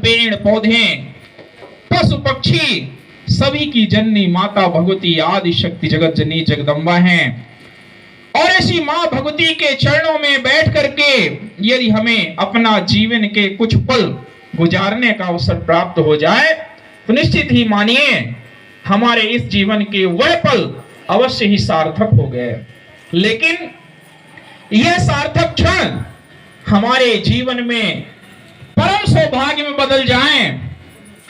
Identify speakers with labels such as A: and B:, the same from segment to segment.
A: पेड़ पौधे, पशु पक्षी, सभी की जननी माता भगवती आदि शक्ति जगत जननी जगदम्बा हैं। और ऐसी मां भगवती के चरणों में बैठ करके यदि हमें अपना जीवन के कुछ पल गुजारने का अवसर प्राप्त हो जाए तो निश्चित ही मानिए हमारे इस जीवन के वह पल अवश्य ही सार्थक हो गए। लेकिन यह सार्थक क्षण हमारे जीवन में परम सौभाग्य में बदल जाए,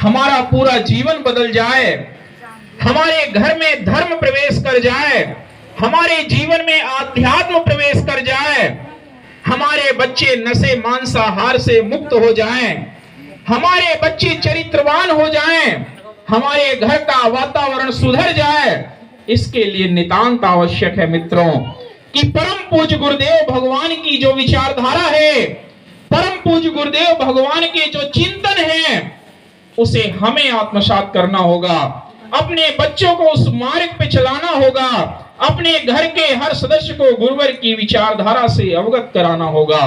A: हमारा पूरा जीवन बदल जाए, हमारे घर में धर्म प्रवेश कर जाए, हमारे जीवन में आध्यात्म प्रवेश कर जाए, हमारे बच्चे नशे मांसाहार से मुक्त हो जाएं, हमारे बच्चे चरित्रवान हो जाएं, हमारे घर का वातावरण सुधर जाए। इसके लिए नितांत आवश्यक है मित्रों कि परम पूज्य गुरुदेव भगवान की जो विचारधारा है, परम पूज्य गुरुदेव भगवान के जो चिंतन है, उसे हमें आत्मसात करना होगा, अपने बच्चों को उस मार्ग पे चलाना होगा, अपने घर के हर सदस्य को गुरुवर की विचारधारा से अवगत कराना होगा।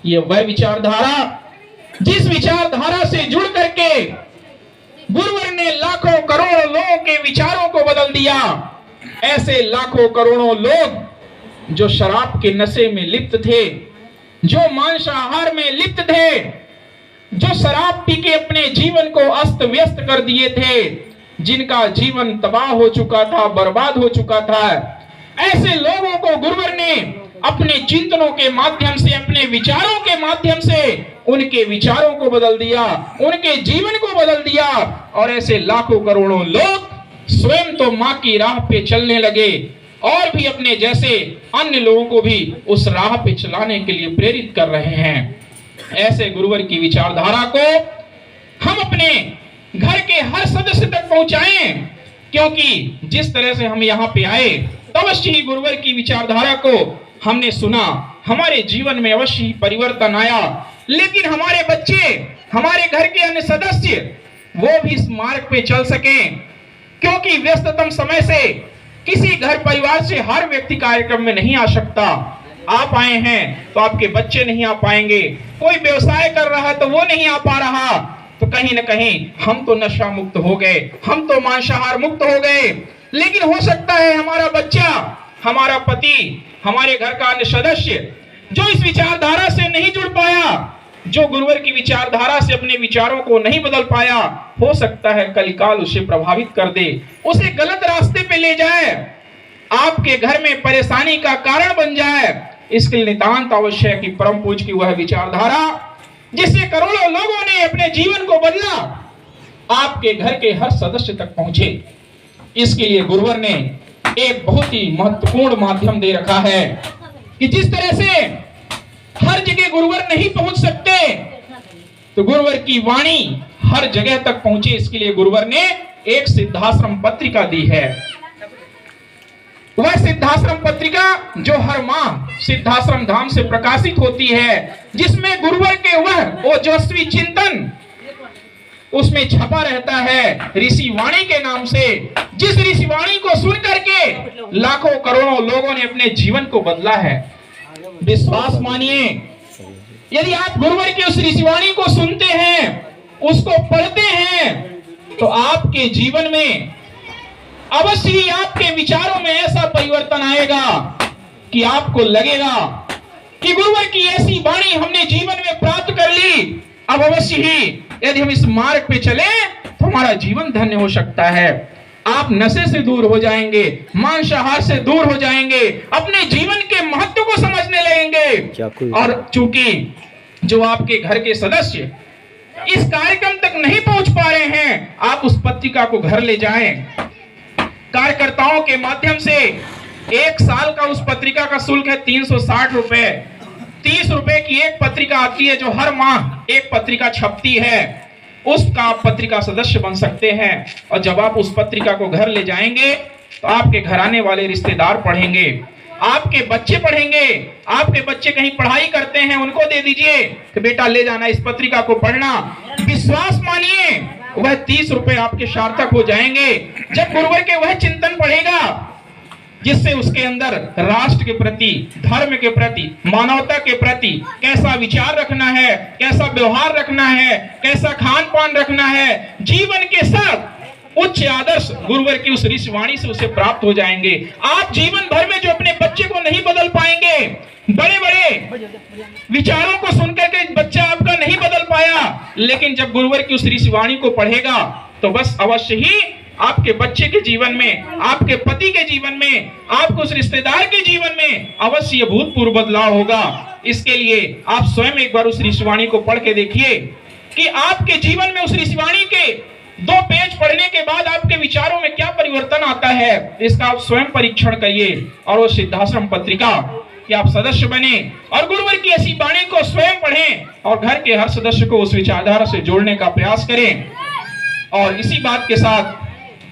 A: ये वह विचारधारा जिस विचारधारा से जुड़ करके गुरुवर ने लाखों करोड़ों लोगों के विचारों को बदल दिया। ऐसे लाखों करोड़ों लोग जो शराब के नशे में लिप्त थे, जो मांसाहार में लिप्त थे, जो शराब पी के अपने जीवन को अस्त व्यस्त कर दिए थे, जिनका जीवन तबाह हो चुका था, बर्बाद हो चुका था, ऐसे लोगों को गुरुवर ने अपने चिंतनों के माध्यम से, अपने विचारों के माध्यम से उनके विचारों को बदल दिया, उनके जीवन को बदल दिया। और ऐसे लाखों करोड़ों लोग स्वयं तो मां की राह पे चलने लगे और भी अपने जैसे अन्य लोगों को भी उस राह पे चलाने के लिए प्रेरित कर रहे हैं। ऐसे गुरुवर की विचारधारा को हम अपने घर के हर सदस्य तक पहुंचाएं, क्योंकि जिस तरह से हम यहाँ पे आए तो अवश्य ही गुरुवर की विचारधारा को हमने सुना, हमारे जीवन में अवश्य ही परिवर्तन आया। लेकिन हमारे बच्चे, हमारे घर के अन्य सदस्य वो भी इस मार्ग पे चल सकें, क्योंकि व्यस्ततम समय से किसी घर परिवार से हर व्यक्ति कार्यक्रम में नहीं आ सकता। आप आए हैं तो आपके बच्चे नहीं आ पाएंगे, कोई व्यवसाय कर रहा है तो वो नहीं आ पा रहा, तो कहीं न कहीं हम तो नशा मुक्त हो गए, हम तो मांसाहार मुक्त हो गए। लेकिन हो सकता है हमारा बच्चा, हमारा पति, हमारे घर का अन्य सदस्य जो इस विचारधारा से नहीं जुड़ पाया, जो गुरुवर की विचारधारा से अपने विचारों को नहीं बदल पाया, हो सकता है कलिकाल उसे प्रभावित कर दे, उसे गलत रास्ते पे ले जाए, आपके घर में परेशानी का कारण बन जाए। इसके लिए नितांत आवश्यक है कि परम पूज्य की वह विचारधारा जिससे करोड़ों लोगों ने अपने जीवन को बदला, आपके घर के हर सदस्य तक पहुंचे। इसके लिए गुरुवर ने एक बहुत ही महत्वपूर्ण माध्यम दे रखा है कि जिस तरह से हर जगह गुरुवर नहीं पहुंच सकते, तो गुरुवर की वाणी हर जगह तक पहुंचे, इसके लिए गुरुवर ने एक सिद्धाश्रम पत्रिका दी है। वह सिद्धाश्रम पत्रिका जो हर माह सिद्धाश्रम धाम से प्रकाशित होती है, जिसमें गुरुवर के वह ओजस्वी चिंतन उसमें छपा रहता है ऋषि वाणी के नाम से, जिस ऋषि वाणी को सुन करके लाखों करोड़ों लोगों ने अपने जीवन को बदला है। विश्वास मानिए, यदि आप गुरुवर की उस ऋषि वाणी को सुनते हैं, उसको पढ़ते हैं, तो आपके जीवन में अवश्य ही आपके विचारों में ऐसा परिवर्तन आएगा कि आपको लगेगा कि गुरुवर की ऐसी वाणी हमने जीवन में प्राप्त कर ली। अब अवश्य ही यदि हम इस मार्ग पे चले तो हमारा जीवन धन्य हो सकता है। आप नशे से दूर हो जाएंगे, मांसाहार से दूर हो जाएंगे, अपने जीवन के महत्व को समझने लगेंगे। और चूंकि जो आपके घर के सदस्य इस कार्यक्रम तक नहीं पहुंच पा रहे हैं, आप उस पत्रिका को घर ले जाएं। कार्यकर्ताओं के माध्यम से 1 साल का उस पत्रिका का शुल्क है 360 रुपए। 30 रुपए की एक पत्रिका आती है जो हर माह एक पत्रिका छपती है, उसका आप पत्रिका सदस्य बन सकते हैं। और जब आप उस पत्रिका को घर ले जाएंगे तो आपके घर आने वाले रिश्तेदार पढ़ेंगे, आपके बच्चे पढ़ेंगे, आपके बच्चे कहीं पढ़ाई करते हैं उनको दे दीजिए कि बेटा ले जाना इस पत्रिका को पढ़ना। विश्वास मानिए वह 30 रुपए आपके सार्थक हो जाएंगे। जब गुरुवर के वह चिंतन पढ़ेगा, जिससे उसके अंदर राष्ट्र के प्रति, धर्म के प्रति, मानवता के प्रति कैसा विचार रखना है, कैसा व्यवहार रखना है, कैसा खान पान रखना है, जीवन के साथ उच्च आदर्श गुरुवर की उस ऋषि वाणी से उसे प्राप्त हो जाएंगे। आप जीवन भर में जो अपने बच्चे को नहीं बदल पाएंगे, बड़े बड़े विचारों को सुनकर के बच्चा आपका नहीं बदल पाया, लेकिन जब गुरुवर की उस ऋषि वाणी को पढ़ेगा तो बस अवश्य ही आपके बच्चे के जीवन में, आपके पति के जीवन में, आपके उस रिश्तेदार के जीवन में अवश्य अभूतपूर्व बदलाव होगा। इसके लिए आप स्वयं एक बार उस ऋषिवाणी को पढ़ के देखिए कि आपके जीवन में उस ऋषिवाणी के 2 पेज पढ़ने के बाद आपके विचारों में क्या परिवर्तन आता है, इसका आप स्वयं परीक्षण करिए और वो सिद्धाश्रम पत्रिका कि आप सदस्य बने और गुरुवर की ऐसी वाणी को स्वयं पढ़ें और घर के हर सदस्य को उस विचारधारा से जोड़ने का प्रयास करें। और इसी बात के साथ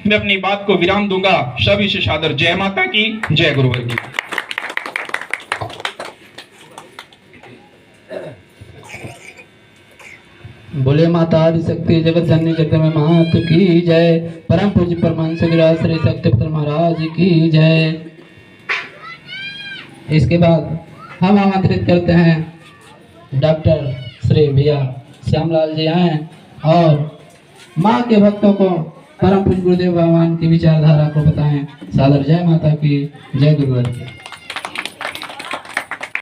A: मैं अपनी बात को विराम दूंगा। सभी से सादर जय माता की, जय गुरुवर की।
B: बोले माता आदिशक्ति जगत जननी जगदम्बा मात की जय। परम पूज्य परमांश विराज श्री शक्तिपुत्र महाराज की जय। इसके बाद हम आमंत्रित करते हैं डॉक्टर श्री भैया श्यामलाल जी आए और माँ के भक्तों को परम पूज्य गुरुदेव भगवान की विचारधारा को बताएं। सादर जय माता की, जय गुरुवर की।